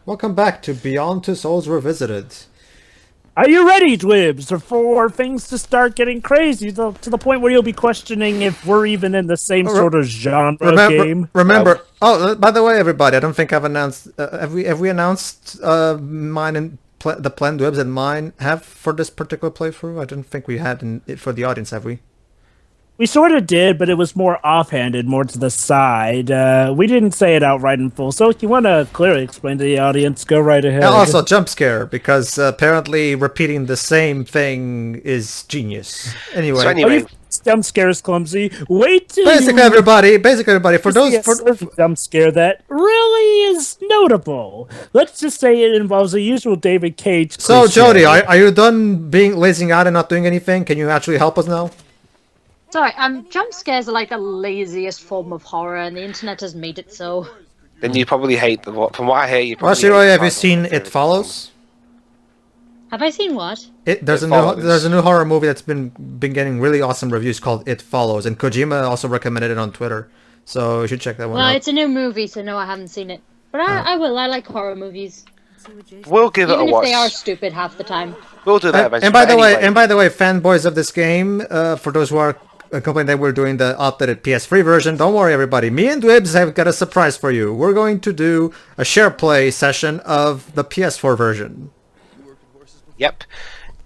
Welcome back to Beyond Two Souls Revisited. Are you ready, Dwibs, for things to start getting crazy to the point where you'll be questioning if we're even in the same sort of genre game? Remember, by the way, everybody, I don't think I've announced. Have we announced mine and the plan Dwibs and mine have for this particular playthrough? I don't think we had for the audience, have we? We sort of did, but it was more offhanded, more to the side. We didn't say it outright in full, so if you want to clearly explain to the audience, go right ahead. And also, jump scare, because apparently repeating the same thing is genius. Anyway. So anyway. Jump scare is clumsy. Wait till Basically, everybody, for those... jump scare that really is notable. Let's just say it involves a usual David Cage So, cliche. Jody, are you done lazing out and not doing anything? Can you actually help us now? Sorry, jump scares are like the laziest form of horror, and the internet has made it so. Then you probably hate from what I hear. You Well, probably Shiroi, have you seen It Follows? Have I seen what? There's a new horror movie that's been getting really awesome reviews called It Follows, and Kojima also recommended it on Twitter, so you should check that one out. Well, it's a new movie, so no, I haven't seen it. But I will. I like horror movies. We'll give it a watch. Even if they are stupid half the time. We'll do that eventually. And by the way, fanboys of this game, for those who are complaining that we're doing the updated PS3 version, don't worry, everybody. Me and Dwibs have got a surprise for you. We're going to do a share play session of the PS4 version. Yep.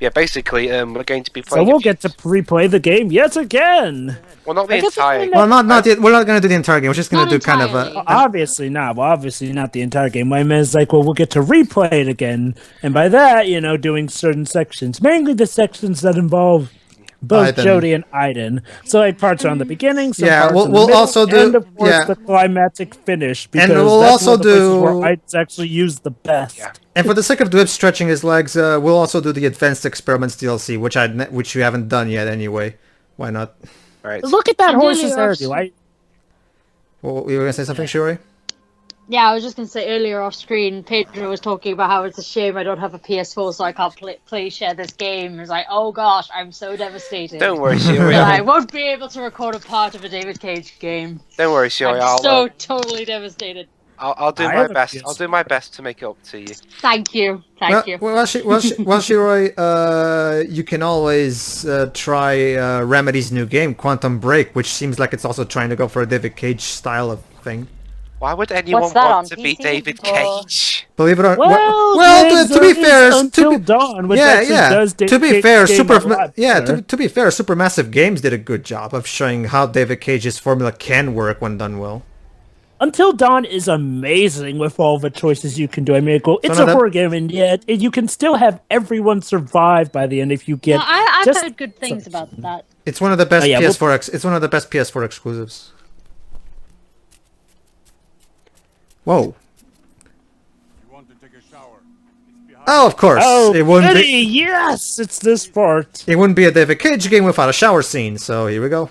Yeah, basically, we're going to be playing. So we'll get to replay the game yet again. Well, not the entire. Well, not yet. We're not going to do the entire game. We're just going to do kind of a. Obviously not. Well, obviously not the entire game. My man's like, well, we'll get to replay it again, and by that, doing certain sections, mainly the sections that involve both Jody and Aiden. So like parts are on the beginning. Some parts we'll in the middle, also do. And of course, the climactic finish. Because and we'll that's also one of the do. where Aiden's actually used the best. Yeah. And for the sake of Dwibs stretching his legs, we'll also do the Advanced Experiments DLC, which we haven't done yet anyway. Why not? All right. Look at that horse's hairdo. Well, you were gonna say something, Shuri? Yeah, I was just going to say earlier off screen, Pedro was talking about how it's a shame I don't have a PS4 so I can't share this game. It's like, oh gosh, I'm so devastated. Don't worry, Shuri. I won't be able to record a part of a David Cage game. Don't worry, Shuri. I'm totally devastated. I'll do my best. I'll do my best to make it up to you. Thank you. Thank you. Well, Shiroi, you can always try Remedy's new game, Quantum Break, which seems like it's also trying to go for a David Cage style of thing. Why would anyone want to be David Cage? Believe it or not. Well, to be fair, Until Dawn, which does to be fair, to be fair, Supermassive Games did a good job of showing how David Cage's formula can work when done well. Until Dawn is amazing with all the choices you can do. I mean, it's a horror game, and yet you can still have everyone survive by the end if you get. No, I've heard good things about that. It's one of the best PS4. It's one of the best PS4 exclusives. Whoa. You want to take a shower? Oh, of course. Oh, it wouldn't be. Yes, it's this part. It wouldn't be a David Cage game without a shower scene. So here we go.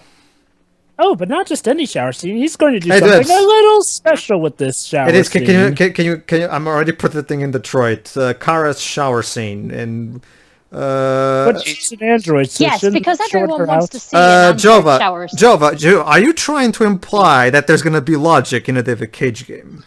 Oh, but not just any shower scene. He's going to do something a little special with this shower scene. Can you? I'm already put the thing in Detroit. Kara's shower scene and. But she's an android, so yes, because everyone wants to see an Jova, shower scene. Jova, are you trying to imply that there's going to be logic in a David Cage game?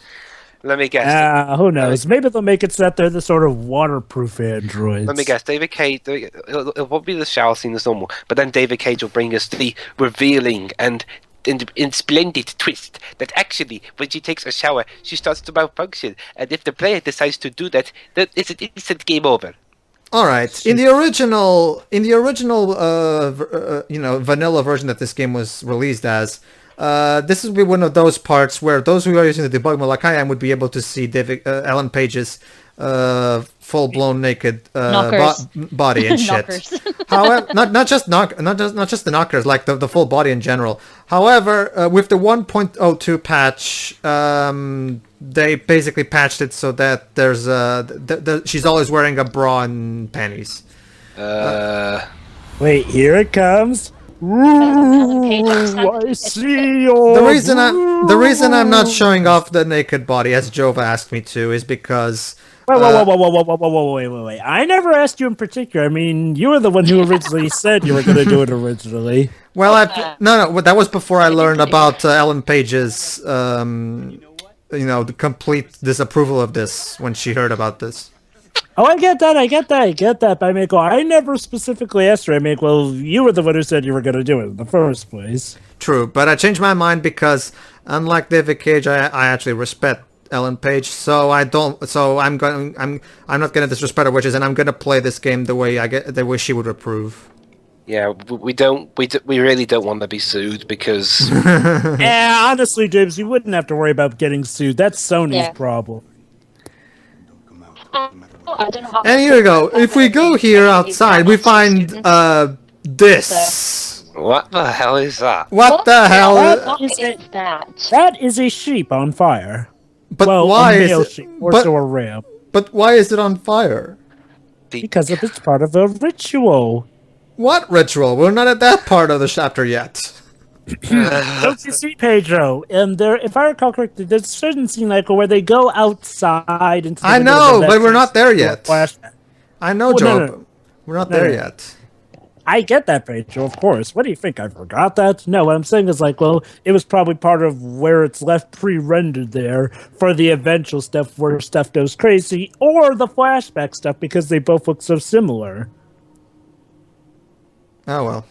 Let me guess. Who knows? Maybe they'll make it so that they're the sort of waterproof androids. Let me guess. David Cage. It won't be the shower scene as normal, but then David Cage will bring us the revealing and in splendid twist that actually, when she takes a shower, she starts to malfunction, and if the player decides to do that, it's an instant game over. All right. In the original, vanilla version that this game was released as, this would be one of those parts where those who are using the debug mode, like I am, would be able to see Ellen Page's full-blown naked body and shit. However, not just the knockers, like the full body in general. However, with the 1.02 patch, they basically patched it so that there's she's always wearing a bra and panties. Wait, here it comes. I see your the reason I'm not showing off the naked body, as Jova asked me to, is because. Wait. I never asked you in particular. I mean, you were the one who originally said you were going to do it originally. Well, no, that was before I learned about Ellen Page's the complete disapproval of this when she heard about this. Oh, I get that. But I mean, I never specifically asked her. I mean, well, you were the one who said you were going to do it in the first place. True, but I changed my mind because, unlike David Cage, I actually respect Ellen Page. So I'm not gonna disrespect her wishes, and I'm gonna play this game the way she would approve. Yeah, we really don't want to be sued because. Yeah, honestly, James, you wouldn't have to worry about getting sued. That's Sony's problem. I don't know how And here we go. If we go here outside, we find this. What the hell is that? What the hell? What is that? That is a sheep on fire. But well, why a is male it? sheep, or so a ram. But why is it on fire? Because it's part of a ritual. What ritual? We're not at that part of the chapter yet. Don't you see, Pedro? And there, if I recall correctly, there's a certain scene where they go outside into the I middle know, of the but we're Vexus not there yet. flashback. I know, Well, Joe. no. We're not No, there no. yet. I get that, Pedro, of course. What do you think? I forgot that? No, what I'm saying is well, it was probably part of where it's left pre-rendered there for the eventual stuff where stuff goes crazy, or the flashback stuff because they both look so similar. Oh well.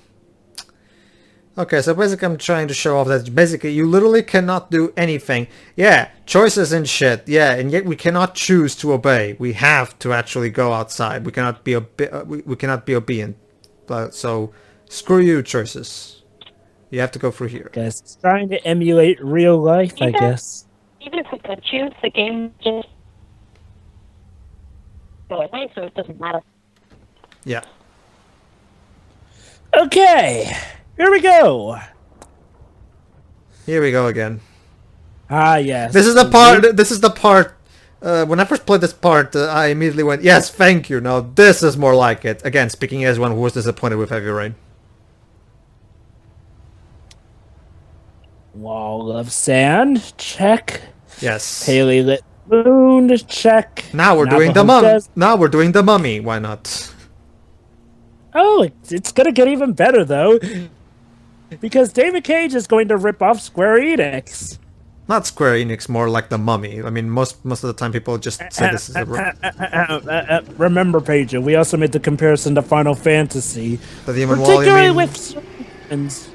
Okay, so basically I'm trying to show off that basically you literally cannot do anything. Yeah, choices and shit. Yeah, and yet we cannot choose to obey. We have to actually go outside. We cannot be we cannot be obedient. So screw you, choices. You have to go through here. Guess it's trying to emulate real life, I guess. Even if we could choose, the game just go away, so it doesn't matter. Yeah. Okay, here we go. Here we go again. Ah, yes. This is the part. This is the part. When I first played this part, I immediately went, "Yes, thank you." Now this is more like it. Again, speaking as one who was disappointed with Heavy Rain. Wall of sand, check. Yes. Paley lit moon, check. Now we're doing the Navajo mummy. desert. Now we're doing the mummy. Why not? Oh, it's gonna get even better though, because David Cage is going to rip off Square Enix. Not Square Enix, more like the mummy. I mean, most of the time people just say this is a... Remember, Pedro, we also made the comparison to Final Fantasy, The demon wall, you particularly mean? with serpents.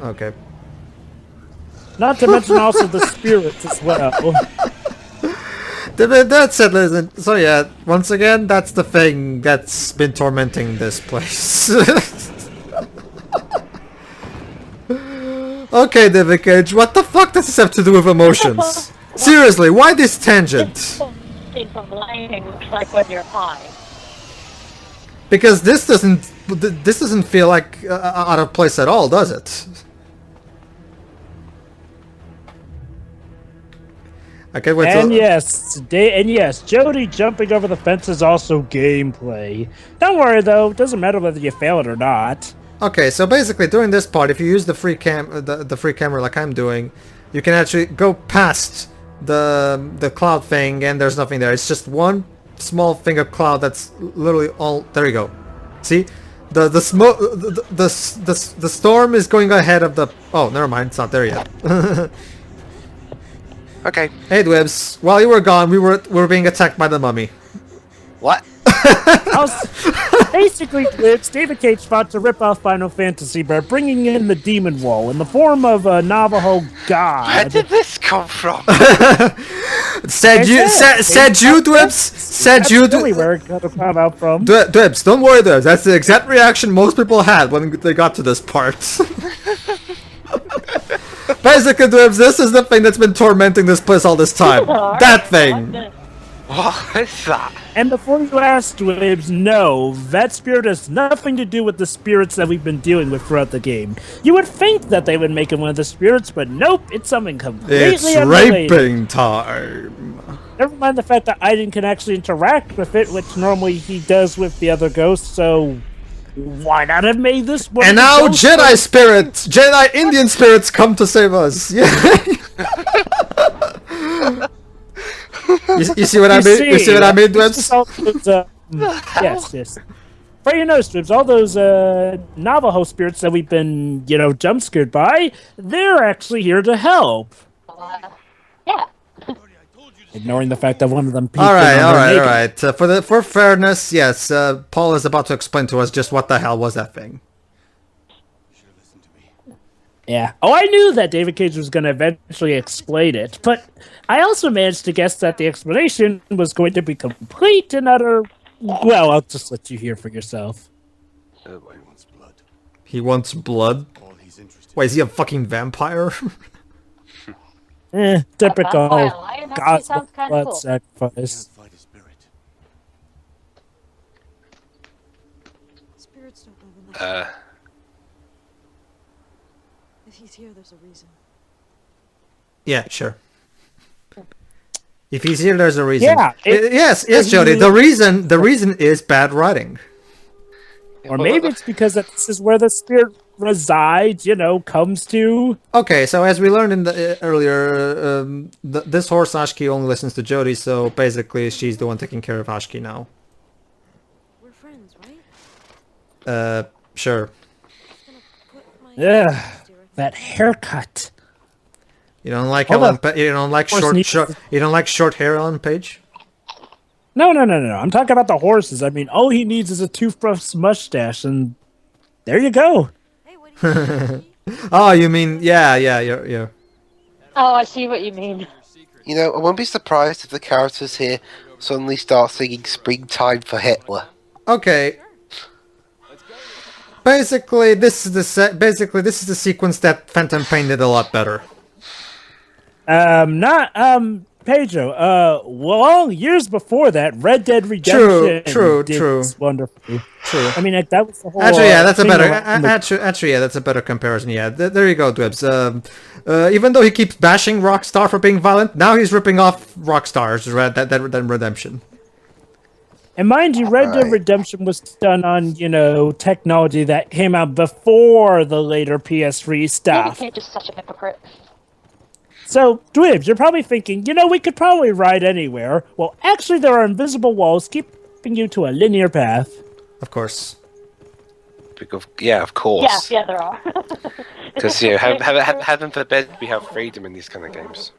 Okay. Not to mention also the spirits as well. That's it, listen. So yeah, once again, that's the thing that's been tormenting this place. Okay, David Cage, what the fuck does this have to do with emotions? Seriously, why this tangent? It's a lighting looks like when you're high. Because this doesn't feel like out of place at all, does it? Okay, wait. And yes, Jody jumping over the fence is also gameplay. Don't worry though, it doesn't matter whether you fail it or not. Okay, so basically during this part, if you use the free camera like I'm doing, you can actually go past the cloud thing, and there's nothing there. It's just one small thing of cloud that's literally all. There you go. See, the smoke, the storm is going ahead of the. Oh, never mind, it's not there yet. Okay. Hey, Dwebs, while you were gone, we were being attacked by the mummy. What? Basically, it's David Cage fought to rip off Final Fantasy by bringing in the demon wall in the form of a Navajo god. Where did this come from? Said you, Dwebs? Said you, That's really where it could have come out from. Dwebs, don't worry, Dwebs. That's the exact reaction most people had when they got to this part. Basically, Dwebs, this is the thing that's been tormenting this place all this time. That thing. What is that? And before you ask, Dwebs, no, that spirit has nothing to do with the spirits that we've been dealing with throughout the game. You would think that they would make him one of the spirits, but nope, it's something completely It's unrelated. raping time. Never mind the fact that Aiden can actually interact with it, which normally he does with the other ghosts, so why not have made this one? And of the now ghosts Jedi spirits, Jedi Indian spirits come to save us. Yeah. you see what I mean? You see what I mean, Dwebs? Yes. For your nose strips, all those Navajo spirits that we've been, jump scared by, they're actually here to help. Yeah. ignoring the fact that one of them peeked All right, in all on her right, all naked. right. For fairness, yes. Paul is about to explain to us just what the hell was that thing. Yeah. Oh, I knew that David Cage was going to eventually explain it, but I also managed to guess that the explanation was going to be complete and utter. Well, I'll just let you hear for yourself. Oh, boy. He wants blood. Wait, is he a fucking vampire? Typical vampire lion actually gospel sounds kinda blood cool. sacrifice. Spirits don't live in the If he's here, there's a reason. Yeah, sure. If he's here, there's a reason. Yeah, yes, Jody. The reason is bad writing. Or maybe it's because this is where the spirit resides, comes to. Okay, so as we learned in the earlier, this horse Ashki only listens to Jody, so basically she's the one taking care of Ashki now. We're friends, right? Sure. Yeah, that haircut. You don't like Hold Ellen? on. You don't like Horse needs- You don't like short hair, Ellen Page? No. I'm talking about the horses. I mean, all he needs is a toothbrush mustache, and there you go. Hey, what do you Oh, you mean yeah. Oh, I see what you mean. You know, I won't be surprised if the characters here suddenly start singing "Springtime for Hitler." Okay. Basically, this is the sequence that Phantom Pain did a lot better. Pedro, well, years before that, Red Dead Redemption True. did this wonderfully. True. I mean, that was the whole... Actually, yeah, that's a thing better. around the- Actually, yeah, that's a better comparison. Yeah, there you go, Dwebs. Even though he keeps bashing Rockstar for being violent, now he's ripping off Rockstar's Red Dead Redemption. And mind you, Red Dead Right. Redemption was done on, technology that came out before the later PS3 David stuff. Cage is such a hypocrite. So, Dwebs, you're probably thinking, we could probably ride anywhere. Well, actually, there are invisible walls keeping you to a linear path. Of course. Yeah, of course. Yeah, there are. Because heaven forbid we have freedom in these kind of games.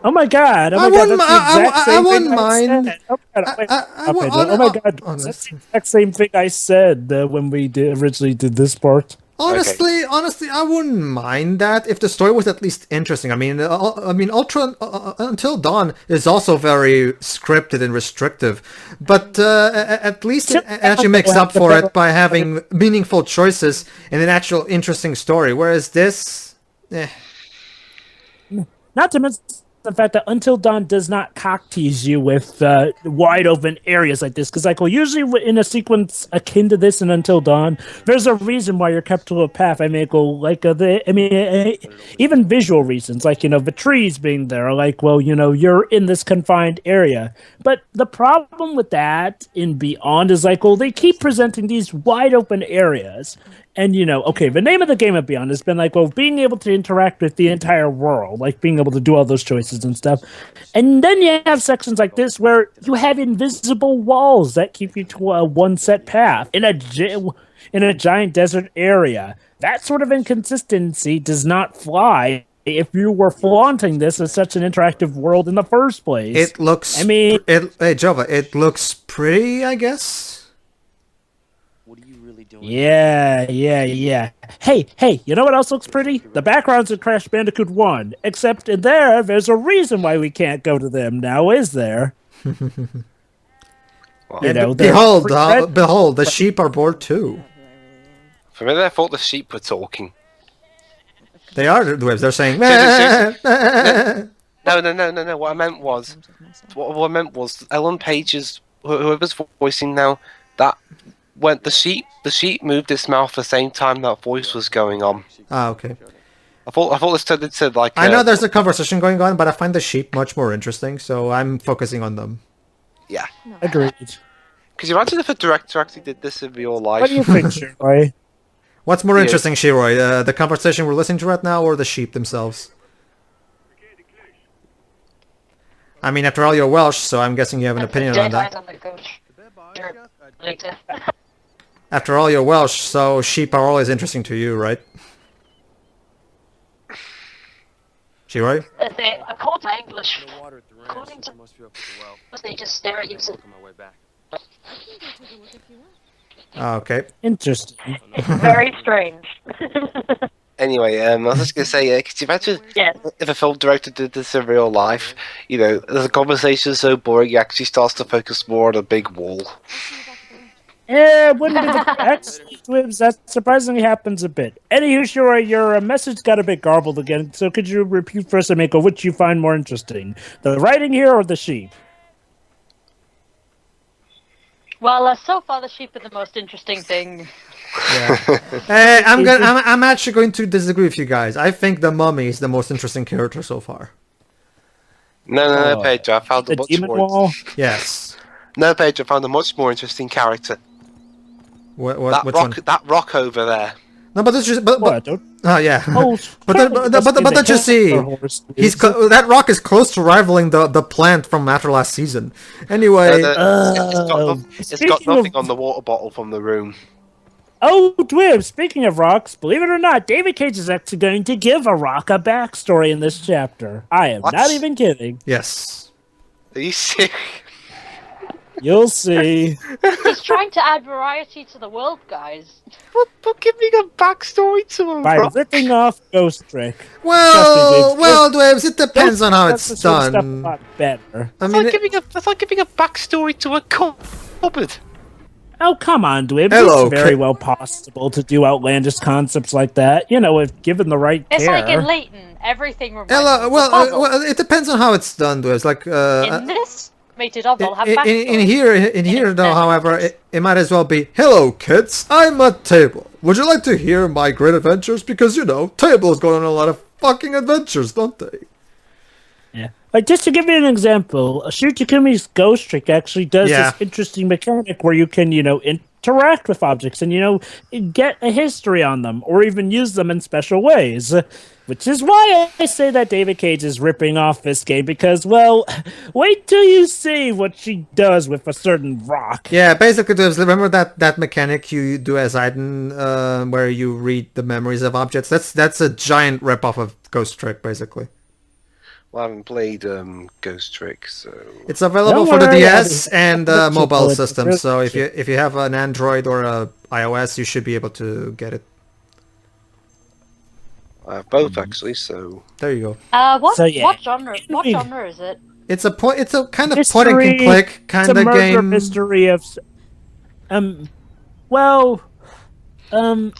Oh my god! I That's wouldn't the exact same wouldn't thing I mind. said. Oh my god! Wait, I Pedro. would- Oh my god! honestly. That's the exact same thing I said when we originally did this part. Honestly, I wouldn't mind that if the story was at least interesting. I mean, Ultra Until Dawn is also very scripted and restrictive, but at least it actually makes up for it by having meaningful choices and an actual interesting story. Whereas this, Not to mention the fact that Until Dawn does not cock tease you with wide open areas like this, because usually in a sequence akin to this in Until Dawn, there's a reason why you're kept to a path. I mean, even visual reasons, the trees being there, you're in this confined area. But the problem with that in Beyond is they keep presenting these wide open areas. And, the name of the game of Beyond has been being able to interact with the entire world, being able to do all those choices and stuff. And then you have sections like this where you have invisible walls that keep you to a one set path in a giant desert area. That sort of inconsistency does not fly if you were flaunting this as such an interactive world in the first place. it looks. Hey, Jova, it looks pretty, I guess. Yeah. Hey, you know what else looks pretty? The backgrounds in Crash Bandicoot 1. Except in there's a reason why we can't go to them now, is there? Well, Behold, the sheep are bored too. for a minute I thought the sheep were talking. They are the waves. They're saying. No. What I meant was Ellen Page's whoever's voicing now. That when the sheep moved its mouth the same time that voice was going on. Ah, okay. I thought this turned into like. I know there's a conversation going on, but I find the sheep much more interesting, so I'm focusing on them. Yeah. Agreed. Because you imagine if a director actually did this in real life. What do you think, Shiroi? What's more Yeah. interesting, Shiroi? The conversation we're listening to right now, or the sheep themselves? I mean, after all, you're Welsh, so I'm guessing you have an opinion on that. After all, you're Welsh, so sheep are always interesting to you, right? Shiroi? I called my English. According to- I must be up at the well. They just stare at you. I'm on my way back. I can go take a look if you want. Okay. Interesting. Very strange. Anyway, I was just going to say, could you imagine Yeah. if a film director did this in real life? You know, the conversation's so boring, he actually starts to focus more on a big wall. I'll see you back at the ranch. Yeah, it wouldn't be the actually, Twibs, that surprisingly happens a bit. Anywho, sure, your message got a bit garbled again, so could you repeat for us, Amico, which you find more interesting? The writing here or the sheep? Well, so far the sheep are the most interesting thing. Yeah. I'm actually going to disagree with you guys. I think the mummy is the most interesting character so far. No, Pedro, I found The a much demon more... wall? Yes. No, Pedro, I found a much more interesting character. Which That one? that rock over there. No, but it's just What? Don't- oh yeah. Oh, but don't you see? That rock is close to rivaling the plant from after last season. Anyway, It's got speaking nothing of- on the water bottle from the room. Oh, Dwib, speaking of rocks, believe it or not, David Cage is actually going to give a rock a backstory in this chapter. I am What? not even kidding. yes. Are you serious? You'll see. He's trying to add variety to the world, guys. But giving a backstory to a By rock? ripping off Ghost Trick. Well, Trust me, Dwebs, it depends on how That's it's the sort of stuff a done. lot better. I It's mean, like giving a backstory to a cupboard. Oh, come on, Dwib. Hello, It's very kid. well possible to do outlandish concepts like that. You know, if given the right It's care. like in Leighton, everything reminds Ella, me of a well, puzzle. well, it depends on how it's done, Dwebs. Like, In this animated novel, have in backstory. here, though, however, it might as well be, "Hello, kids. I'm a Table. Would you like to hear my great adventures? Because you know, Table's going on a lot of fucking adventures, don't they?" Yeah. Like, just to give you an example, Shutakumi's Ghost Trick actually does Yeah. this interesting mechanic where you can, interact with objects and, get a history on them or even use them in special ways. Which is why I say that David Cage is ripping off this game because, well, wait till you see what she does with a certain rock. Yeah, basically, Dwebs, remember that mechanic you do as Aiden, where you read the memories of objects? That's a giant rip-off of Ghost Trick, basically. Well, I haven't played Ghost Trick, so... It's available Don't for the worry, DS I'll and let you mobile know it's systems. So really if you have an Android or a iOS, you should be able to get it. I have both, actually, so... There you go. What So, yeah. what genre? What genre is it? It's a kind of Mystery- point and click kind it's a of murder game. mystery of,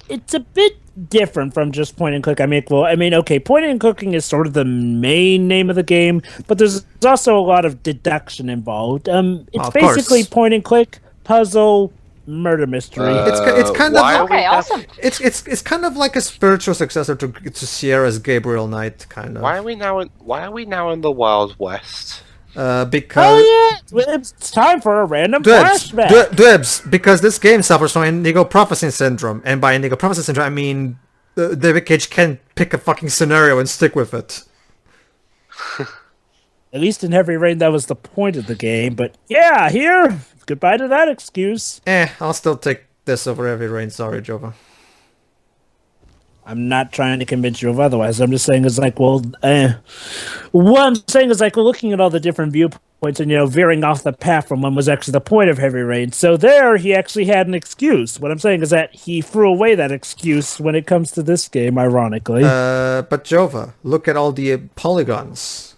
it's a bit different from just point and click. Okay, point and clicking is sort of the main name of the game, but there's also a lot of deduction involved. It's Of basically course. point and click, puzzle, murder mystery. It's kind why of are we Okay, now- awesome. it's kind of like a spiritual successor to Sierra's Gabriel Knight, kind of. Why are we now in the Wild West? Because Oh yeah, it's time for a random Dwebs, flashback. Dwebs, because this game suffers from indigo prophecy syndrome, and by indigo prophecy syndrome I mean David Cage can pick a fucking scenario and stick with it. At least in Heavy Rain, that was the point of the game. But yeah, here, goodbye to that excuse. I'll still take this over Heavy Rain. Sorry, Jova. I'm not trying to convince you of otherwise. I'm just saying it's like, what I'm saying is like, we're looking at all the different viewpoints and, veering off the path from what was actually the point of Heavy Rain. So there, he actually had an excuse. What I'm saying is that he threw away that excuse when it comes to this game, ironically. But Jova, look at all the polygons.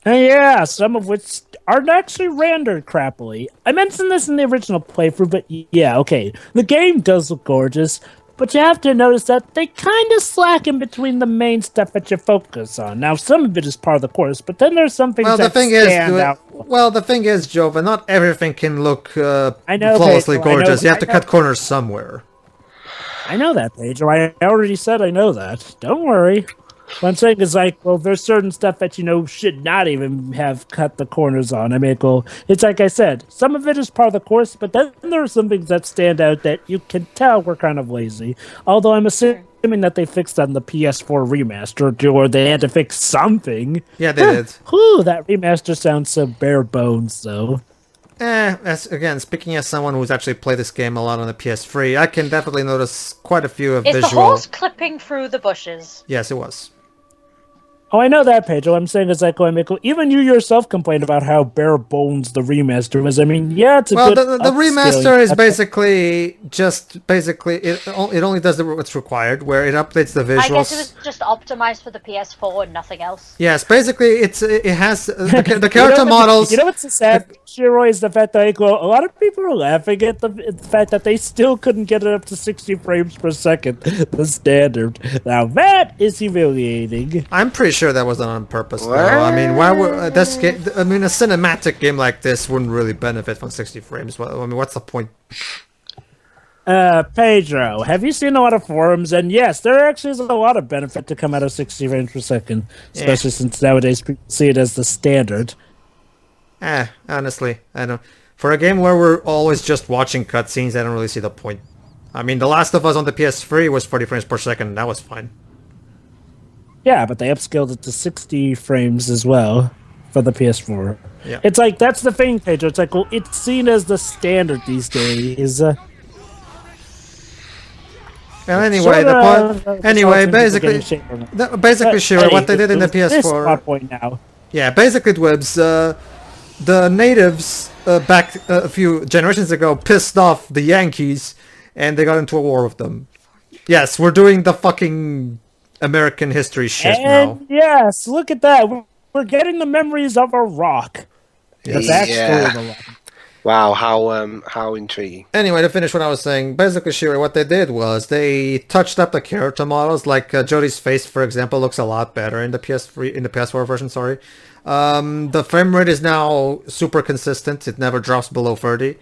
And yeah, some of which are actually rendered crappily. I mentioned this in the original playthrough, but yeah, okay. The game does look gorgeous, but you have to notice that they kind of slack in between the main stuff that you focus on. Now, some of it is part of the course, but then there's some things Well, that the thing stand is, out. Jova, not everything can look I know, flawlessly Pedro, I know, gorgeous. You have to I know. cut corners somewhere. I know that, Pedro. I already said I know that. Don't worry. What I'm saying is like, well, there's certain stuff that, should not even have cut the corners on. It's like I said, some of it is part of the course, but then there are some things that stand out that you can tell were kind of lazy. Although I'm assuming that they fixed that in the PS4 remaster, or they had to fix something. Yeah, they did. Whew, that remaster sounds so bare bones, though. Speaking as someone who's actually played this game a lot on the PS3, I can definitely notice quite a few of Is the visual... horse clipping through the bushes? Yes, it was. Oh, I know that, Pedro. I'm saying it's like, even you yourself complained about how bare bones the remaster was. I mean, yeah, it's a Well, good the remaster is upscaling. basically it only does what's required, where it updates the visuals. I guess it was just optimized for the PS4 and nothing else. Yes, basically it has the character models. You know what's so sad, Shiro, is the fact that like, well, a lot of people are laughing at the fact that they still couldn't get it up to 60 frames per second, the standard. Now that is humiliating. I'm pretty sure that wasn't on purpose. Though. I mean, why would this game? I mean, a cinematic game like this wouldn't really benefit from 60 frames. I mean, what's the point? Pedro, have you seen a lot of forums? And yes, there actually is a lot of benefit to come out of 60 frames per second, especially since nowadays people see it as the standard. Honestly, I don't. For a game where we're always just watching cutscenes, I don't really see the point. I mean, The Last of Us on the PS3 was 40 frames per second, and that was fine. Yeah, but they upscaled it to 60 frames as well for the PS4. Yeah. It's like, that's the thing, Pedro. It's like, well, it's seen as the standard these days. And anyway, basically, Shiro, what they did in the PS4. Point now. Yeah, basically, Dwebs, the natives back a few generations ago pissed off the Yankees, and they got into a war with them. Yes, we're doing the fucking American history shit now. Yes, look at that. We're getting the memories of Iraq. The backstory of Iraq. Wow, how intriguing. Anyway, to finish what I was saying, basically, Shiro, what they did was they touched up the character models. Like Jodie's face, for example, looks a lot better in the PS4 version. Sorry, the frame rate is now super consistent. It never drops below 30.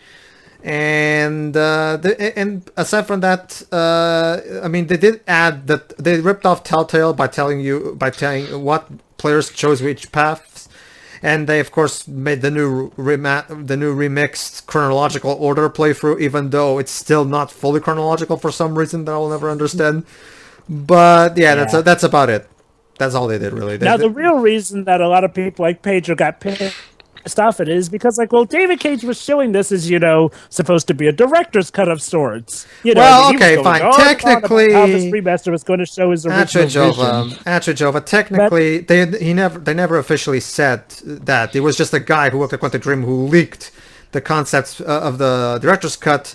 And aside from that, I mean, they did add that they ripped off Telltale by telling what players chose which paths. And they, of course, made the new remixed chronological order playthrough, even though it's still not fully chronological for some reason that I will never understand. But yeah. That's about it. That's all they did, really. The real reason that a lot of people like Pedro got pissed off it is because, like, well, David Cage was showing this as, supposed to be a director's cut of sorts. Okay, fine. Technically, how this remaster was going to show his original vision. Jova. Technically, they never officially said that. It was just a guy who worked at Quantic Dream who leaked the concepts of the director's cut,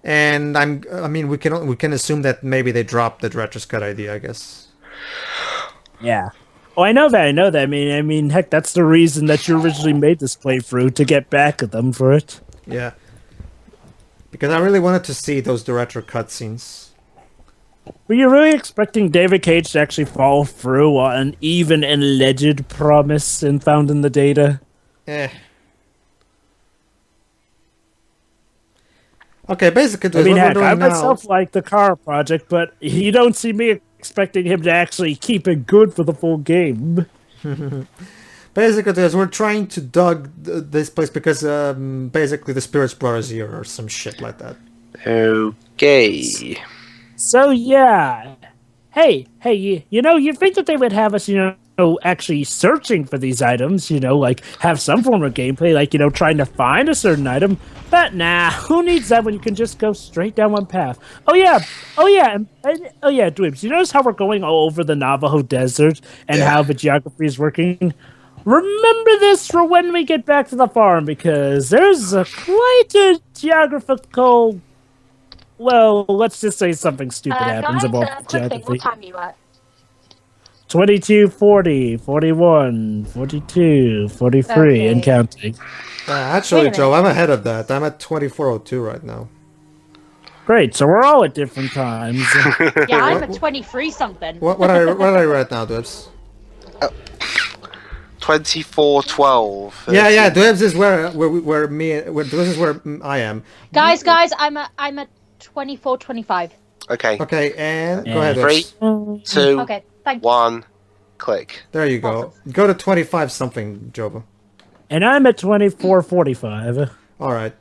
and we can assume that maybe they dropped the director's cut idea, I guess. Yeah. Oh, I know that. I mean, heck, that's the reason that you originally made this playthrough, to get back at them for it. Yeah. Because I really wanted to see those director cutscenes. Were you really expecting David Cage to actually follow through on an even and alleged promise and found in the data? Okay, basically, I mean, heck, I myself like the car project, but you don't see me expecting him to actually keep it good for the full game. Basically, we're trying to dug this place because basically the spirits brought us here or some shit like that. Okay. So yeah, hey, you think that they would have us, actually searching for these items, like have some form of gameplay, like, trying to find a certain item. But nah, who needs that when you can just go straight down one path? Oh yeah, Dweebs, you notice how we're going all over the Navajo desert and how the geography is working? Remember this for when we get back to the farm, because there's quite a geographical, well, let's just say something stupid happens about geography. What time are you at? 22, 40, 41, 42, 43, and counting. Actually, Joe, I'm ahead of that. I'm at 24:02 right now. Great, so we're all at different times. Yeah, I'm at 23 something. What are you right now, Dwebs? 24:12. Yeah, Dwebs is where Dwebs is where I am. Guys, I'm at 24:25. Okay, and go ahead, 3, Dwebs. 2, Okay, thank you. 1, click. There you go. Go to 25 something, Jova. And I'm at 24:45. All right.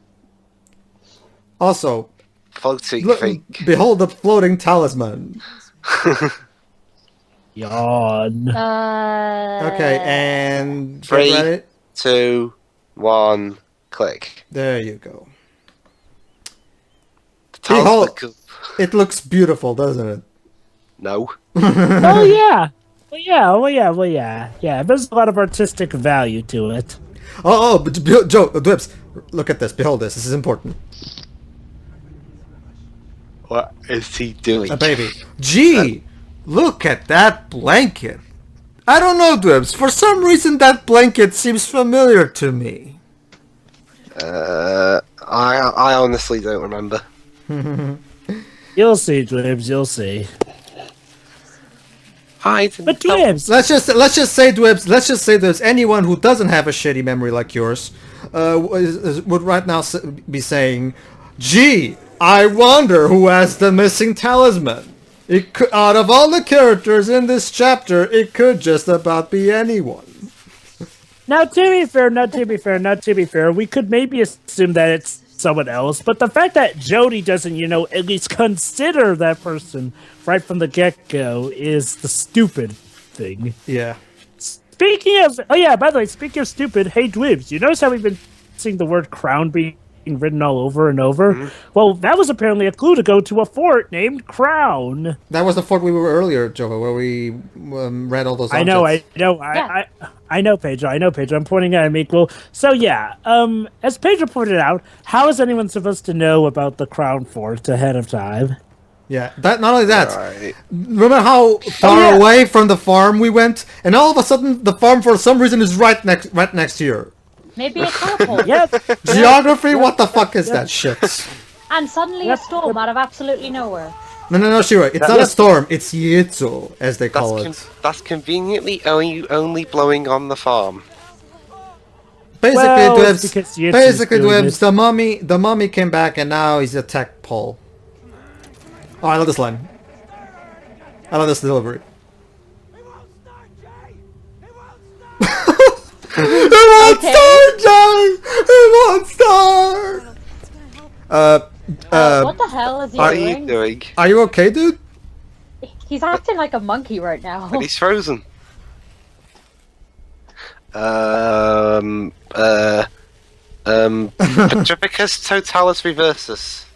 Also, Floating fake. Behold the floating talisman. Yawn. Okay, and 3, get ready. 2, 1, click. There you go. Behold. It looks beautiful, doesn't it? No. Oh yeah. Well, yeah. There's a lot of artistic value to it. But Joe, Dwibs, look at this. Behold this. This is important. What is he doing? A baby. Gee, look at that blanket. I don't know, Dwibs. For some reason, that blanket seems familiar to me. I honestly don't remember. You'll see, Dwibs. You'll see. But Dwibs, Let's just say, Dwibs. Anyone who doesn't have a shitty memory like yours would right now be saying, "Gee, I wonder who has the missing talisman." Out of all the characters in this chapter, it could just about be anyone. now to be fair, we could maybe assume that it's someone else, but the fact that Jody doesn't, at least consider that person right from the get-go is the stupid thing. Yeah. Speaking of stupid, hey Dwibs, you notice how we've been seeing the word crown being written all over and over? Mm-hmm. Well, that was apparently a clue to go to a fort named Crown. That was the fort we were earlier, Jova, where we read all those objects. I know, Pedro. I'm pointing at Amico. So yeah, as Pedro pointed out, how is anyone supposed to know about the Crown Fort ahead of time? Yeah, not only that. Right. Remember how far away from the farm we went, and all of a sudden the farm for some reason is right next here. Maybe a teleport. Yes. Geography? What the fuck is that shit? And suddenly a storm out of absolutely nowhere. No, Shira. It's not a storm. It's Yitzo, as they call it. That's conveniently only blowing on the farm. Basically, Dwibs, the mummy came back and now he's attacked Paul. Oh, I love this line. I love this delivery. It won't start, Jay! It won't start! What the hell is he What doing? are you doing? Are you okay, dude? He's acting like a monkey right now. And he's frozen. Petripicus totalis reversus.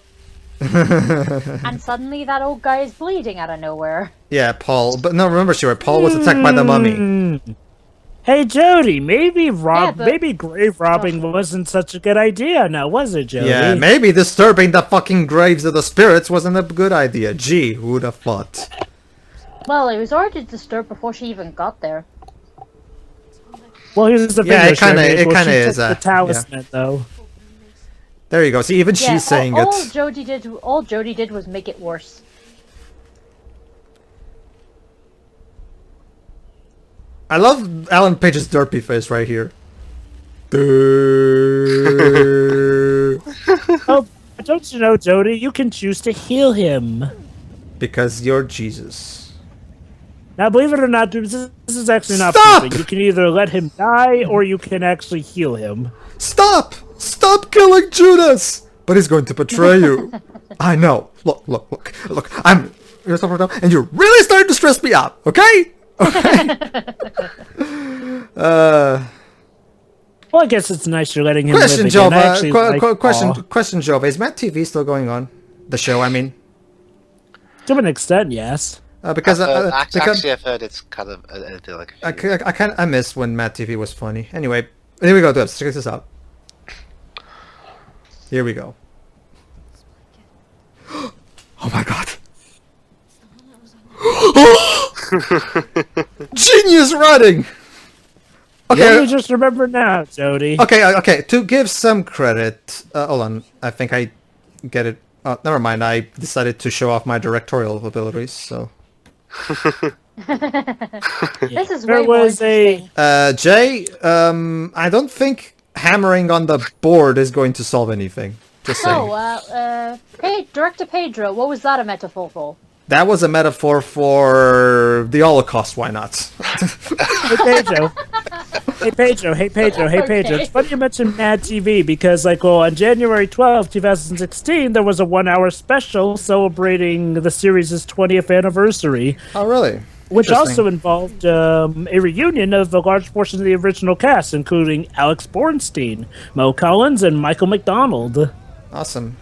And suddenly that old guy is bleeding out of nowhere. Yeah, Paul. But no, remember, Shira, Paul was attacked by the mummy. Hey, Jody, maybe but- grave robbing wasn't such a good idea now, was it, Jody? Yeah, maybe disturbing the fucking graves of the spirits wasn't a good idea. Gee, who'd have thought? Well, it was already disturbed before she even got there. Well, here's the thing. Yeah, it kinda is, the talisman, though. There you go. See, even Yeah, she's saying all it. All Jody did was make it worse. I love Alan Page's derpy face right here. Oh, don't you know, Jody? You can choose to heal him. Because you're Jesus. Now, believe it or not, this is actually not Stop! proven. You can either let him die, or you can actually heal him. Stop! Stop killing Judas! But he's going to betray you. I know. Look. You're suffering now, and you're really starting to stress me out. Okay? Okay. Well, I guess it's nice you're letting him Question, live again. I Jova. actually like Question, Jova. Is Matt TV still going on? The show, I mean. To an extent, yes. Because actually, I've heard it's kind of like. I miss when Matt TV was funny. Anyway, here we go, Dubs. Check this out. Here we go. Oh my god. Genius writing. Okay, you just remember now, Jody. Okay. To give some credit, hold on. I think I get it. Oh, never mind. I decided to show off my directorial abilities. So. This is There way more was a interesting. Jay. I don't think hammering on the board is going to solve anything. Just saying. Hey, Director Pedro, what was that a metaphor for? That was a metaphor for the Holocaust. Why not? Hey Pedro. Hey Pedro. Okay. It's funny you mentioned Mad TV because, on January 12th, 2016, there was a 1-hour special celebrating the series' 20th anniversary. Oh, really? Which Interesting. also involved a reunion of a large portion of the original cast, including Alex Bornstein, Mo Collins, and Michael McDonald. Awesome.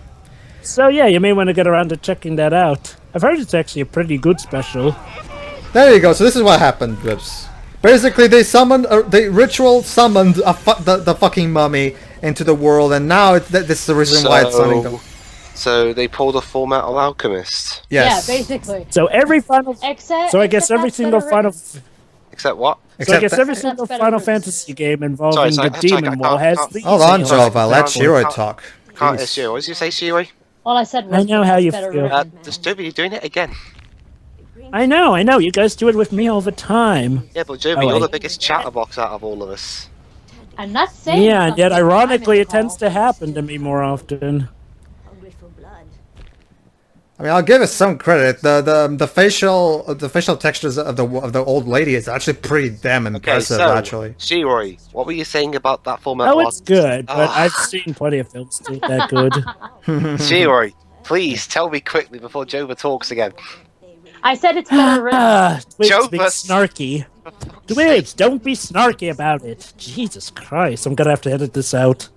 So yeah, you may want to get around to checking that out. I've heard it's actually a pretty good special. There you go. So this is what happened, Grips. Basically, they summoned, they ritual summoned the fucking mummy into the world, and now this is the reason why it's summoning them. So they pulled a Full Metal Alchemist. Yes. Yeah, basically. So every final. Except. So I guess except every that's single better final. written. Except what? So I guess every That's single better Final written. Fantasy game involving Sorry, the sorry, demon I wall has can't- these. Hold on, things. Jova. Let Shiroi can't- talk. Can't Jeez. Shiroi. What did you say, Shiroi? All I said was I know how that's you better feel. written. Joby, you're doing it again. I know. You guys do it with me all the time. Yeah, but Joby, Oh, you're the wait. biggest chatterbox out of all of us. And that's saying Yeah, and yet something. ironically, I'm it tends to happen to me more often. I mean, I'll give it some credit. The facial textures of the old lady is actually pretty damn Okay, impressive, so actually. Shiroi, what were you saying about that Full Metal? Oh, it's good, but Ah. I've seen plenty of films that ain't that good. Shiroi, please tell me quickly before Jova talks again. I said it's better written. Twibs being Jova. snarky. Twibs, don't be snarky about it. Jesus Christ, I'm gonna have to edit this out.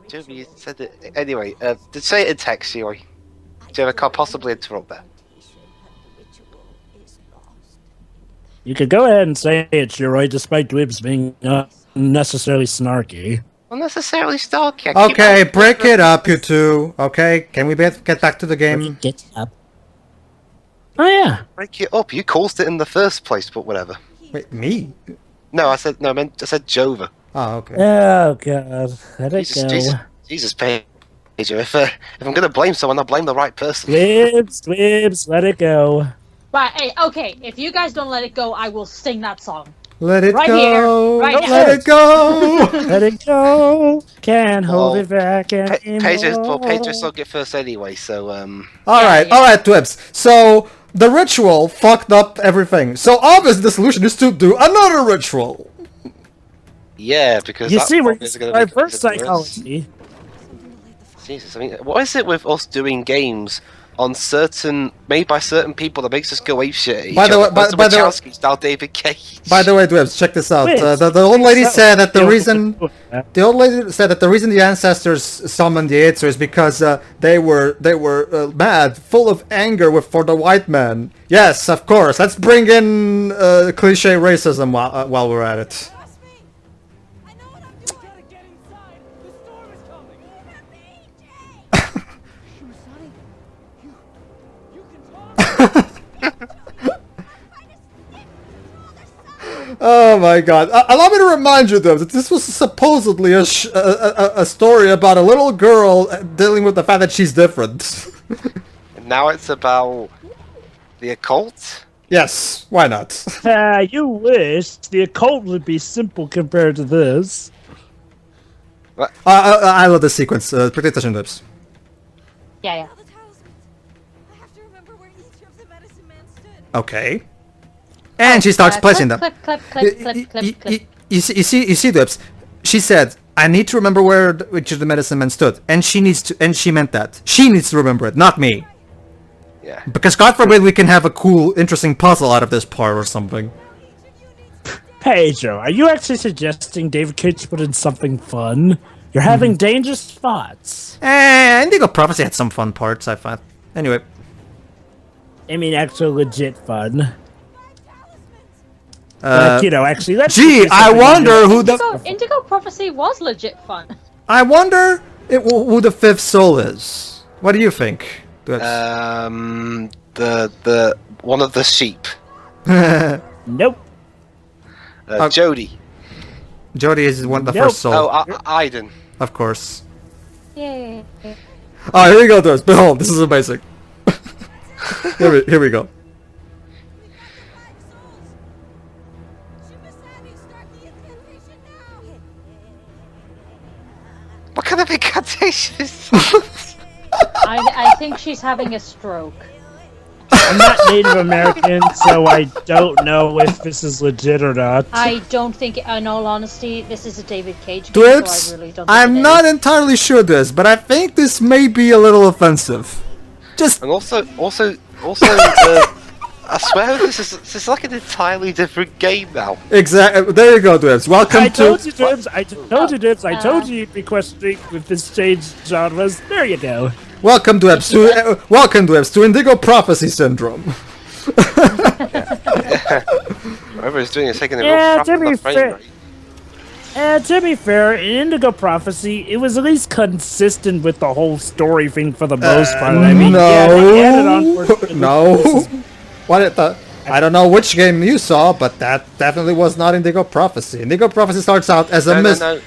Joby, you said it. Anyway, say it in text, Shiroi. Jova can't possibly interrupt there. You could go ahead and say it, Shiroi, despite Twibs being unnecessarily snarky. Unnecessarily stalky. Okay, break it up, you two. Okay, can we get back to the game? Get up. Oh yeah. Break it up. You caused it in the first place, but whatever. Wait, me? No, I said Jova. Oh, okay. Oh god. Let it Jesus, go. Jesus, Pedro. If I'm gonna blame someone, I'll blame the right person. Twibs, let it go. Right, hey, okay, if you guys don't let it go, I will sing that song. Let it Right go. here, right now. Let it go. Let it go. Can't hold Well, it back anymore. Pedro saw it first anyway, so All right, Twibs. So the ritual fucked up everything. So obviously the solution is to do another ritual. yeah, because You that see, we're probably is gonna using make it reverse worse. psychology. Jesus, I mean, what is it with us doing games on made by certain people that makes us go ape shit at each By the way- other? by Most of the way- Wachowski's style David Cage. By the way, Twibs, check this out. Wait, The old lady so- said that the reason the ancestors summoned the Aether is because they were mad, full of anger for the white man. Yes, of course. Let's bring in cliche racism while we're at it. Trust me. I know what I'm doing. Gotta get inside. The storm is coming. Sonny, you can talk. Oh my god. Allow me to remind you, though, that this was supposedly a story about a little girl dealing with the fact that she's different. And now it's about the occult. Yes, why not? You wish. The occult would be simple compared to this. I love this sequence. Pretty attention, Lips. Yeah. All the talismans. I have to remember where each of the medicine men stood. Okay. And she starts placing them. Clip, clip, clip, clip, clip, clip. You see, Lips. She said, "I need to remember where each of the medicine men stood," and she meant that. She needs to remember it, not me. Yeah. Because God forbid we can have a cool, interesting puzzle out of this part or something. Pedro, are you actually suggesting David Cage put in something fun? You're having dangerous thoughts. Indigo Prophecy had some fun parts, I found. Anyway. I mean, actual legit fun. Actually, let's. Gee, I wonder who the... Indigo Prophecy was legit fun. I wonder who the fifth soul is. What do you think? The one of the sheep. Nope. Jody. Jody is the Nope. first soul. Oh, Aiden. Of course. Yay. Oh, here we go, Dose. Behold, this is amazing. here we go. What kind of incantation is I think she's having a stroke. I'm not Native American, so I don't know if this is legit or not. I don't think, in all honesty, this is a David Cage game, Twibs, so I really don't think I'm it not is. entirely sure this, but I think this may be a little offensive. Just... And also, I swear this is like an entirely different game now. Exactly. There you go, Twibs. Welcome I told to... you, Dibs. I told you, Dibs. I told you you'd be questioning with this change genres. There you go. Welcome, Twibs, to Indigo Prophecy Syndrome. Whoever's doing is taking a Yeah, real to shot be in the frame fair- rate. To be fair, in Indigo Prophecy, it was at least consistent with the whole story thing for the most part. I mean, yeah, they added on for No. I don't know which game you saw, but that definitely was not Indigo Prophecy. Indigo Prophecy starts out as a No,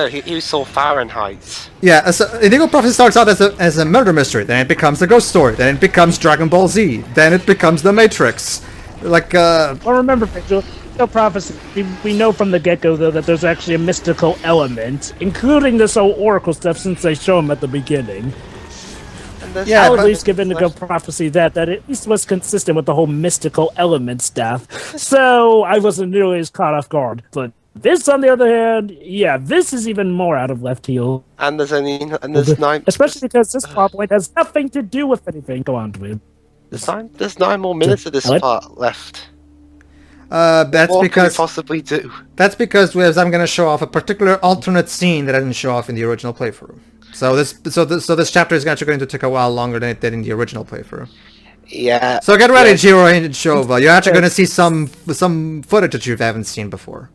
he saw Fahrenheit. Yeah, so Indigo Prophecy starts out as a murder mystery, then it becomes a ghost story, then it becomes Dragon Ball Z, then it becomes The Matrix. Like, Well, remember, Pedro, Indigo Prophecy, we know from the get-go, though, that there's actually a mystical element, including this whole Oracle stuff since they show him at the beginning. Yeah, I'll but- at least give Indigo Prophecy that at least was consistent with the whole mystical element stuff. So I wasn't nearly as caught off guard. But this, on the other hand, yeah, this is even more out of left field. And there's 9. Especially because this plot point has nothing to do with anything. Go on, Dwayne. There's 9 more minutes of this What? part left. that's What can we because possibly do? I'm going to show off a particular alternate scene that I didn't show off in the original playthrough. So this chapter is actually going to take a while longer than it did in the original playthrough. Yeah. So get ready, Jiro and Jova. You're actually going to see some footage that you haven't seen before.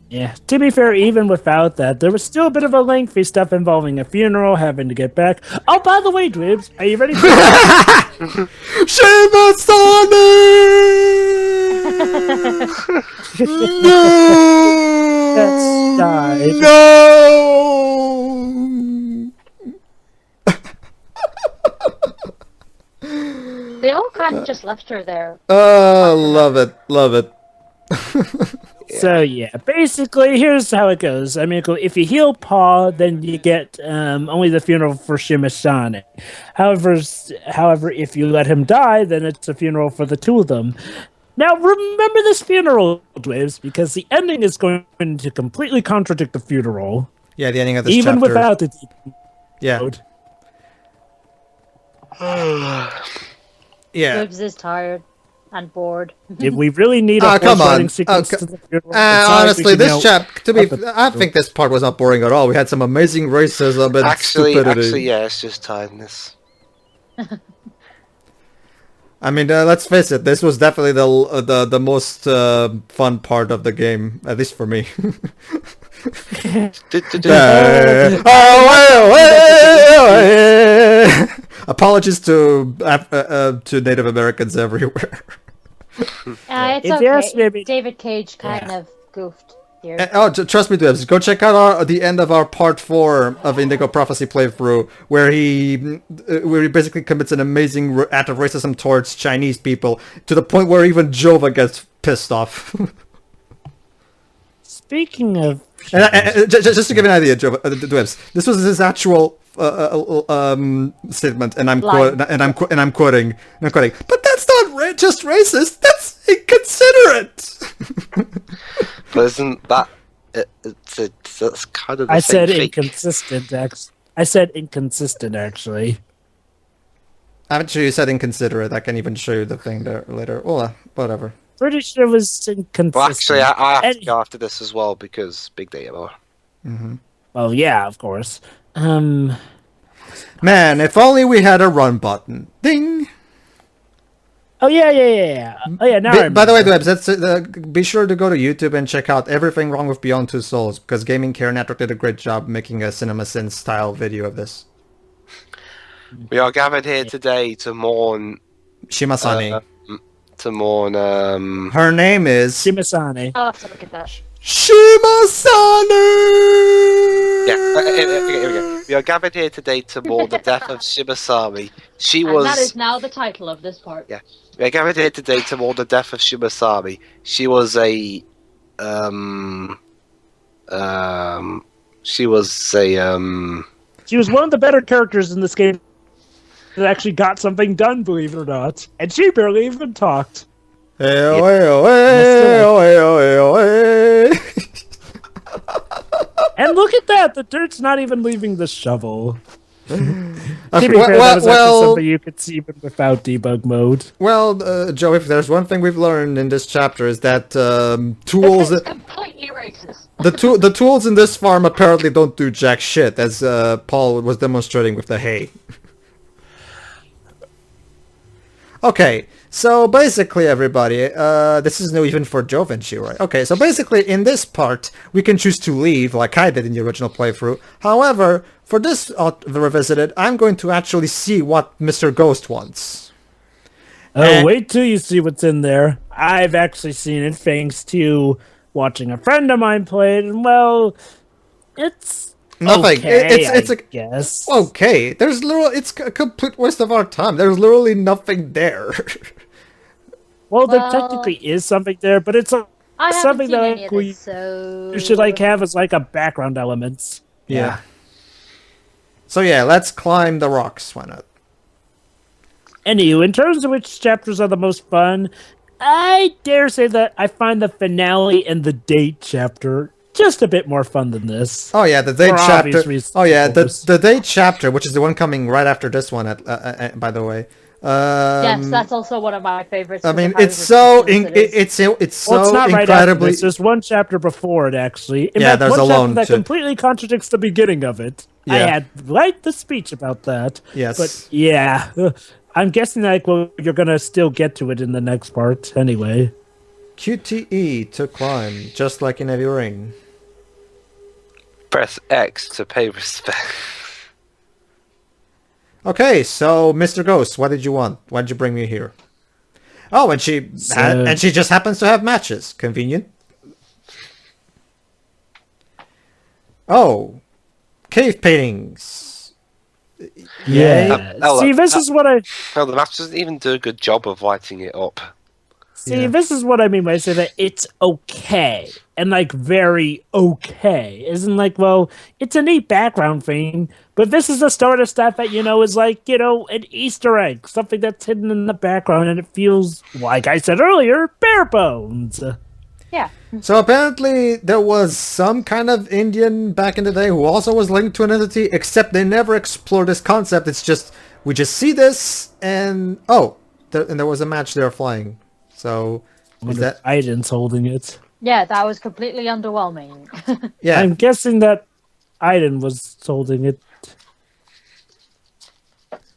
Yeah, to be fair, even without that, there was still a bit of a lengthy stuff involving a funeral, having to get back. Oh, by the way, Dwibs, are you ready for that? No! That's died. No! They all kind of just left her there. Oh, love it. So yeah, basically, here's how it goes. I mean, if you heal Paul, then you get only the funeral for Shimashane. However, if you let him die, then it's a funeral for the two of them. Now, remember this funeral, Dwibs, because the ending is going to completely contradict the funeral, Yeah, the ending of this even chapter. without the Yeah. mode. Yeah. Gibbs is tired and bored. Did we really need a come on. horse-riding sequence Oh, to the funeral? It's not like we Honestly, can, this I the- think this part was not boring at all. We had some amazing racism and stupidity. Actually, yeah, it's just tiredness. I mean, let's face it. This was definitely the most fun part of the game, at least for me. Apologies to Native Americans everywhere. It's If you ask okay. me- David Cage kind of goofed here. Trust me, Debs. Go check out the end of our part 4 of Indigo Prophecy playthrough, where he basically commits an amazing act of racism towards Chinese people, to the point where even Jova gets pissed off. Speaking of, Just to give you an idea, Dwebs, this was his actual statement, and I'm quoting. But that's not just racist. That's inconsiderate. But isn't that that's kind of the I same said thing. inconsistent. I said inconsistent. Actually, I'm sure you said inconsiderate. I can even show you the thing there later. Well, whatever. pretty sure it was inconsistent. Well, actually, I have to And- go after this as well because big data. Well, yeah, of course. Man, if only we had a run button. Ding. Oh yeah. Oh yeah. Now I By the way, remember. Dwebs, be sure to go to YouTube and check out Everything Wrong with Beyond Two Souls, because Gaming Care Network did a great job making a CinemaSins style video of this. We are gathered here today to mourn. Shimasani. Her name is Shimasane. I'll have to look at that. Shimasani. Yeah, here we go. We are gathered here today to mourn the death of Shimasami. She And was. that is now the title of this part. Yeah. We are gathered here today to mourn the death of Shimasami. She was a. She was a. She was one of the better characters in this game that actually got something done, believe it or not. And she barely even talked. And look at that! The dirt's not even leaving the shovel. To be fair, that was actually something you could see even without debug mode. Well, Joe, if there's one thing we've learned in this chapter is that tools, It's completely racist. the tools in this farm apparently don't do jack shit, as Paul was demonstrating with the hay. Okay, so basically, everybody, this is new even for Jova and she, right? Okay, so basically, in this part, we can choose to leave, like I did in the original playthrough. However, for this Revisited, I'm going to actually see what Mr. Ghost wants. Oh, wait till you see what's in there. I've actually seen it thanks to watching a friend of mine play it, and well, it's Nothing. okay, It's I a guess. okay. There's literally, it's a complete waste of our time. There's literally nothing there. Well, there technically is something there, but it's I haven't something seen that any of this, so... you should like have as like a background elements. Yeah. So yeah, let's climb the rocks. Why not? Anywho, in terms of which chapters are the most fun, I dare say that I find the finale and the date chapter just a bit more fun than this. Oh yeah, the date For chapter. obvious reasons, Oh yeah, of course. the date chapter, which is the one coming right after this one. By the way. Yes, that's also one of my favorites. I mean, because of it's how so ridiculous it is. it's so Well, it's not right after incredibly. this. There's one chapter before it, actually. In Yeah, fact, there's one a chapter loan that too. completely contradicts the beginning of it. I Yeah. had right the speech about that. Yes. But yeah, I'm guessing like well, you're gonna still get to it in the next part anyway. QTE to climb, just like in Heavy Rain. Press X to pay respect. Okay, so Mr. Ghost, what did you want? Why did you bring me here? Oh, and she and she just happens to have matches. Convenient. Oh, cave paintings. Yeah. Ella, See, this is what I Well, the map doesn't even do a good job of lighting it up. see. Yeah. This is what I mean when I say that it's okay and like very okay. Isn't like well, it's a neat background thing, but this is the sort of stuff that is like an Easter egg, something that's hidden in the background, and it feels like I said earlier, bare bones. Yeah. So apparently there was some kind of Indian back in the day who also was linked to an entity, except they never explored this concept. It's just, we just see this and, oh, there was a match there flying. So, is that, Aiden's holding it? Yeah, that was completely underwhelming. yeah. I'm guessing that Aiden was holding it.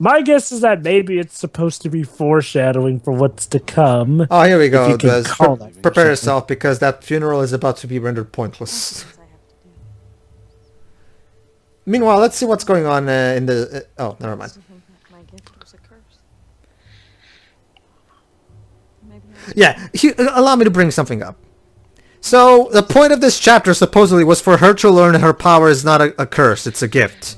My guess is that maybe it's supposed to be foreshadowing for what's to come. Oh, here we if go. you can Buzz. call that Prepare foreshadowing. yourself because that funeral is about to be rendered pointless. Meanwhile, let's see what's going on in the... oh, never mind. My gift was a curse. Yeah, allow me to bring something up. So, the point of this chapter supposedly was for her to learn that her power is not a curse, it's a gift.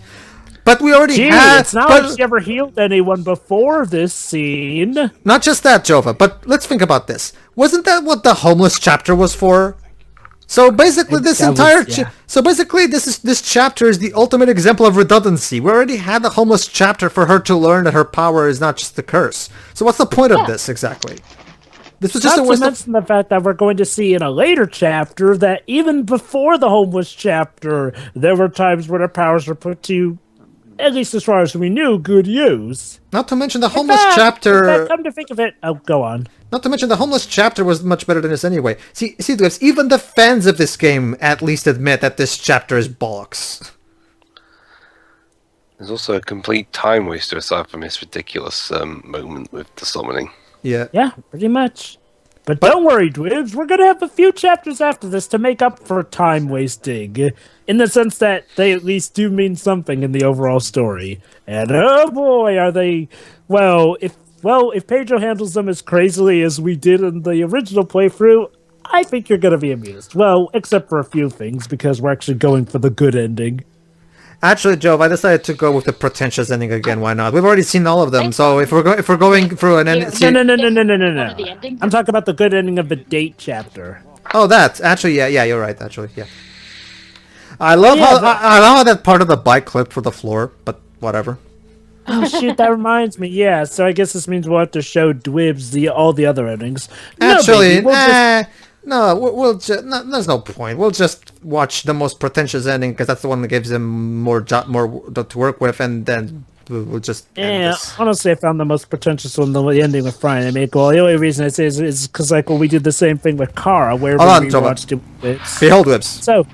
But we already Gee, had... it's not but- like she ever healed anyone before this scene. Not just that, Jova, but let's think about this. Wasn't that what the homeless chapter was for? So basically, this That was- entire yeah. so basically, this chapter is the ultimate example of redundancy. We already had the homeless chapter for her to learn that her power is not just a curse. So what's the point of this exactly? This was just Not a to waste of... mention the fact that we're going to see in a later chapter that even before the homeless chapter, there were times where their powers were put to, at least as far as we knew, good use. Not to mention the homeless In fact, chapter. come to think of it, oh, go on. Not to mention the homeless chapter was much better than this anyway. See, Dwebs, even the fans of this game at least admit that this chapter is bollocks. There's also a complete time waster aside from this ridiculous moment with the summoning. Yeah. Yeah, pretty much. But don't worry, Dwibs, we're going to have a few chapters after this to make up for time wasting, in the sense that they at least do mean something in the overall story. And oh boy, are they... Well, if Pedro handles them as crazily as we did in the original playthrough, I think you're going to be amused. Well, except for a few things, because we're actually going for the good ending. Actually, Jove, I decided to go with the pretentious ending again. Why not? We've already seen all of them, so if we're going through an ending, No. One of the endings. I'm talking about the good ending of the date chapter. oh, that actually, yeah, you're right. Actually, yeah. I love Yeah, how but- I love how that part of the bike clipped for the floor, but whatever. Oh shoot, that reminds me. Yeah, so I guess this means we'll have to show Dwibs all the other endings. No, Actually, baby, we'll just- no, we'll just no, there's no point. We'll just watch the most pretentious ending because that's the one that gives them more to work with, and then we'll just end Yeah, this. honestly, I found the most pretentious one, the ending with Brian. I mean, well, the only reason I say is because like, well, we did the same thing with Kara, where Hold on, we Jova. watched Dwibs. Behold whips, So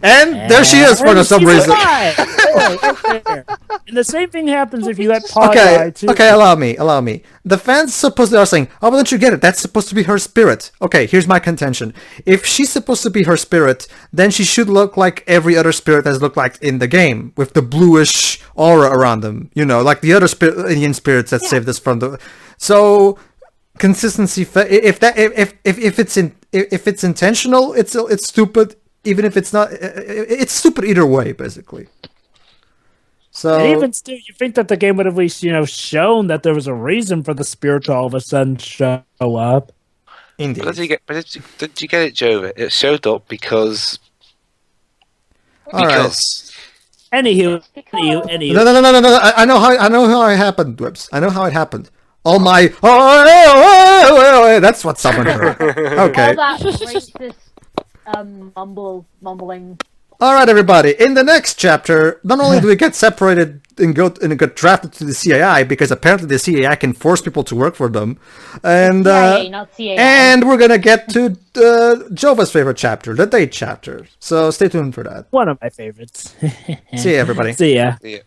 and there she is for and some she's reason. alive! Oh, right there. And the same thing happens if you let Paul Okay, die too. okay, allow me. The fans supposedly are saying, "Oh, but don't you get it? That's supposed to be her spirit." Okay, here's my contention: if she's supposed to be her spirit, then she should look like every other spirit has looked like in the game, with the bluish aura around them. You know, like the other Indian spirits that saved us from the. So consistency. If it's intentional, it's stupid. Even if it's not, it's stupid either way, basically. So And even still, you think that the game would have at least, shown that there was a reason for the spirit to all of a sudden show up. indeed. Did you get it, Jova? It showed up because. All right. Anywho. No. I know how it happened, Whips. I know how it happened. All my that's what summoned her. Okay. All that racist mumbling. All right, everybody. In the next chapter, not only do we get separated and get drafted to the CAI, because apparently the CAI can force people to work for them, and CIA, not CAI. and we're gonna get to Jova's favorite chapter, the date chapter. So stay tuned for that. One of my favorites. See you, everybody. See ya. Yeah.